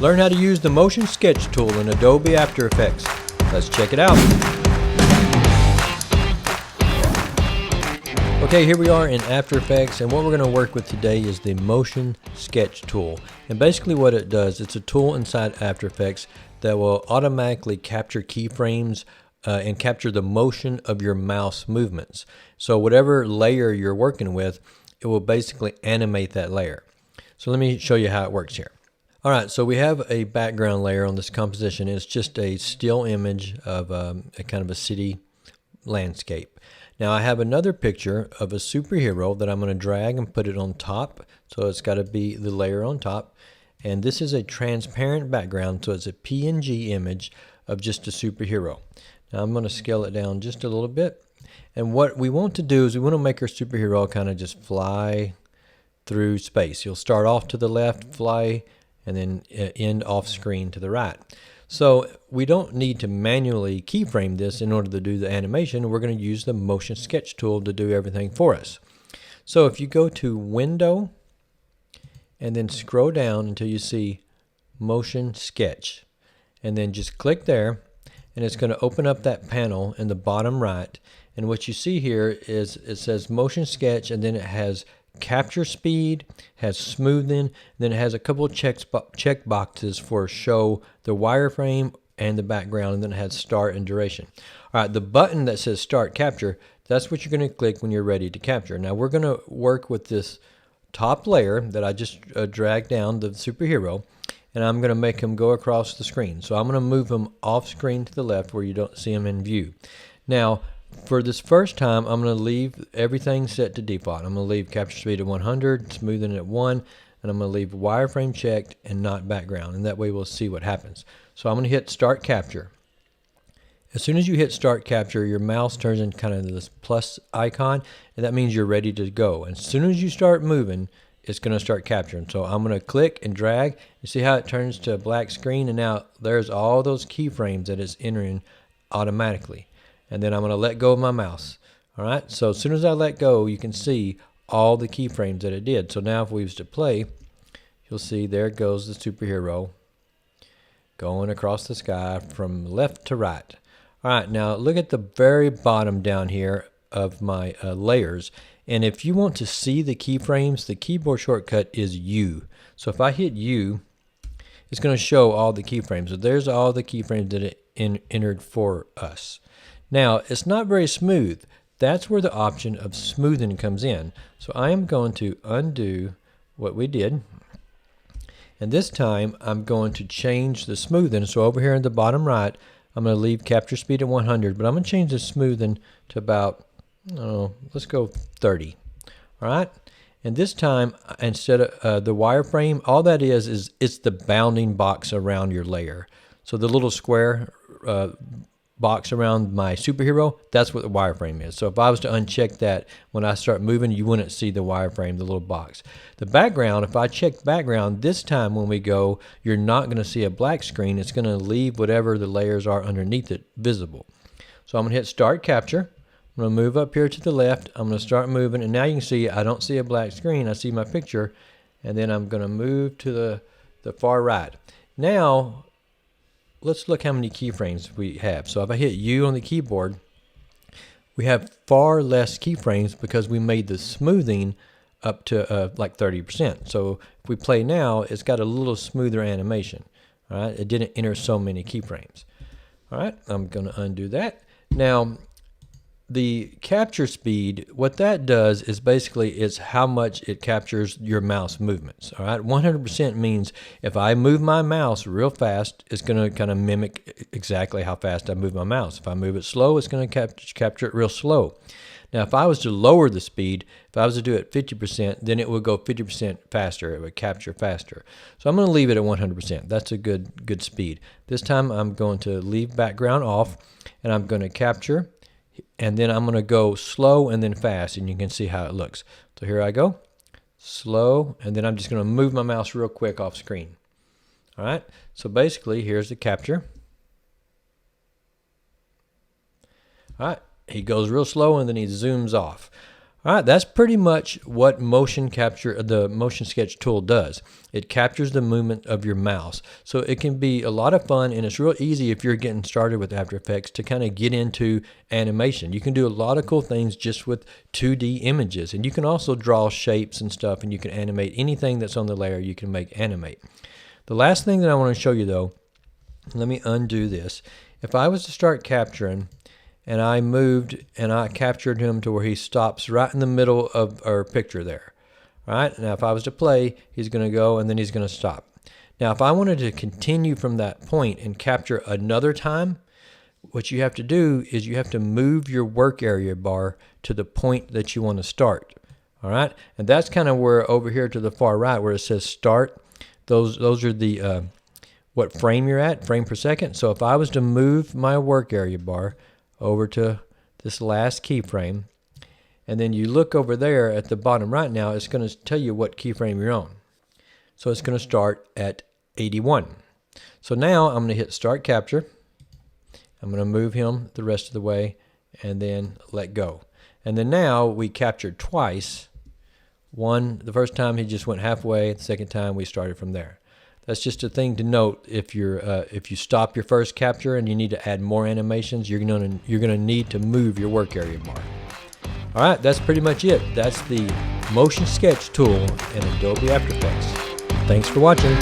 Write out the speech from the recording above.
Learn how to use the motion sketch tool in Adobe After Effects. Let's check it out. Okay, here we are in After Effects, and what we're going to work with today is the motion sketch tool. And basically what it does, it's a tool inside After Effects that will automatically capture keyframes and capture the motion of your mouse movements. So whatever layer you're working with, it will basically animate that layer. So let me show you how it works here. All right, so we have a background layer on this composition. It's just a still image of a kind of a city landscape. Now I have another picture of a superhero that I'm going to drag and put it on top. So it's got to be the layer on top. And this is a transparent background, so it's a PNG image of just a superhero. Now I'm going to scale it down just a little bit. And what we want to do is we want to make our superhero kind of just fly through space. You'll start off to the left, fly, and then end off screen to the right. So we don't need to manually keyframe this in order to do the animation. We're going to use the motion sketch tool to do everything for us. So if you go to Window and then scroll down until you see Motion Sketch, and then just click there, and it's going to open up that panel in the bottom right. And what you see here is it says Motion Sketch, and then it has capture speed, has smoothing, then it has a couple of check boxes for show the wireframe and the background, and then it has start and duration. All right, the button that says start capture, that's what you're going to click when you're ready to capture. Now we're going to work with this top layer that I just dragged down, the superhero, and I'm going to make him go across the screen. So I'm going to move him off screen to the left where you don't see him in view. Now for this first time, I'm going to leave everything set to default. I'm going to leave capture speed at 100, smoothing at 1, and I'm going to leave wireframe checked and not background, and that way we'll see what happens. So I'm going to hit start capture. As soon as you hit start capture, your mouse turns into kind of this plus icon, and that means you're ready to go. And as soon as you start moving, it's going to start capturing. So I'm going to click and drag. You see how it turns to a black screen, and now there's all those keyframes that it's entering automatically. And then I'm going to let go of my mouse. All right, so as soon as I let go, you can see all the keyframes that it did. So now if we was to play, you'll see there goes the superhero going across the sky from left to right. All right, now look at the very bottom down here of my layers. And if you want to see the keyframes, the keyboard shortcut is U. So if I hit U, it's going to show all the keyframes. So there's all the keyframes that it entered for us. Now, it's not very smooth. That's where the option of smoothing comes in. So I am going to undo what we did. And this time, I'm going to change the smoothing. So over here in the bottom right, I'm going to leave capture speed at 100, but I'm going to change the smoothing to about, let's go 30. All right? And this time, instead of the wireframe, all that is it's the bounding box around your layer. So the little square box around my superhero, that's what the wireframe is. So if I was to uncheck that, when I start moving, you wouldn't see the wireframe, the little box. The background, if I check background, this time when we go, you're not going to see a black screen. It's going to leave whatever the layers are underneath it visible. So I'm going to hit start capture. I'm going to move up here to the left. I'm going to start moving, and now you can see I don't see a black screen. I see my picture, and then I'm going to move to the far right. Now let's look how many keyframes we have. So if I hit U on the keyboard, we have far less keyframes because we made the smoothing up to like 30%. So if we play now, it's got a little smoother animation. All right, it didn't enter so many keyframes. All right, I'm going to undo that. Now, the capture speed, what that does is basically it's how much it captures your mouse movements. All right, 100% means if I move my mouse real fast, it's going to kind of mimic exactly how fast I move my mouse. If I move it slow, it's going to capture it real slow. Now, if I was to lower the speed, if I was to do it 50%, then it would go 50% faster. It would capture faster. So I'm going to leave it at 100%. That's a good speed. This time I'm going to leave background off, and I'm going to capture. And then I'm going to go slow and then fast, and you can see how it looks. So here I go, slow, and then I'm just going to move my mouse real quick off screen. All right, so basically here's the capture. All right, he goes real slow and then he zooms off. All right, that's pretty much what the motion sketch tool does. It captures the movement of your mouse. So it can be a lot of fun, and it's real easy if you're getting started with After Effects to kind of get into animation. You can do a lot of cool things just with 2D images, and you can also draw shapes and stuff, and you can animate anything that's on the layer. You can make animate. The last thing that I want to show you though, let me undo this. If I was to start capturing, and I moved and I captured him to where he stops right in the middle of our picture there. All right, now if I was to play, he's going to go and then he's going to stop. Now if I wanted to continue from that point and capture another time, what you have to do is you have to move your work area bar to the point that you want to start. All right, and that's kind of where over here to the far right where it says start, those are the what frame you're at, frame per second. So if I was to move my work area bar over to this last keyframe, and then you look over there at the bottom right now, it's going to tell you what keyframe you're on. So it's going to start at 81. So now I'm going to hit start capture. I'm going to move him the rest of the way and then let go. And then now we captured twice. The first time he just went halfway, the second time we started from there. That's just a thing to note. If you stop your first capture and you need to add more animations, you're gonna need to move your work area bar. All right, that's pretty much it. That's the motion sketch tool in Adobe After Effects. Thanks for watching.